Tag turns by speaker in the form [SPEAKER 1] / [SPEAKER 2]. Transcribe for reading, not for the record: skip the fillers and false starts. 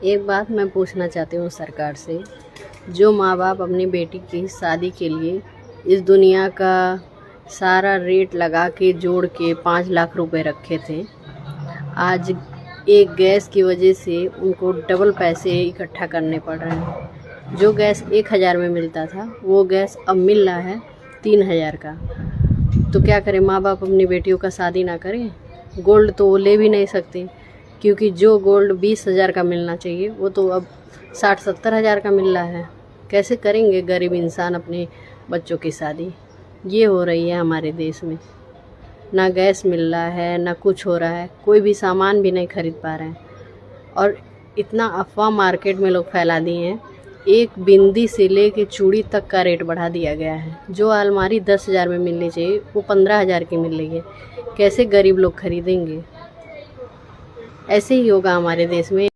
[SPEAKER 1] एक बात मैं पूछना चाहती हूँ सरकार से, जो माँ बाप अपनी बेटी की शादी के लिए इस दुनिया का सारा रेट लगा के जोड़ के 5 लाख रुपए रखे थे, आज एक गैस की वजह से उनको डबल पैसे इकट्ठा करने पड़ रहे हैं। जो गैस 1000 में मिलता था वो गैस अब मिल रहा है 3000 का। तो क्या करें, माँ बाप अपनी बेटियों का शादी ना करें? गोल्ड तो वो ले भी नहीं सकते, क्योंकि जो गोल्ड 20,000 का मिलना चाहिए वो तो अब 60-70 हज़ार का मिल रहा है। कैसे करेंगे गरीब इंसान अपने बच्चों की शादी? ये हो रही है हमारे देश में। ना गैस मिल रहा है, ना कुछ हो रहा है, कोई भी सामान भी नहीं खरीद पा रहे हैं। और इतना अफवाह मार्केट में लोग फैला दिए हैं, एक बिंदी से ले के चूड़ी तक का रेट बढ़ा दिया गया है। जो अलमारी 10,000 में मिलनी चाहिए वो 15,000 की मिल रही है। कैसे गरीब लोग खरीदेंगे? ऐसे ही होगा हमारे देश में।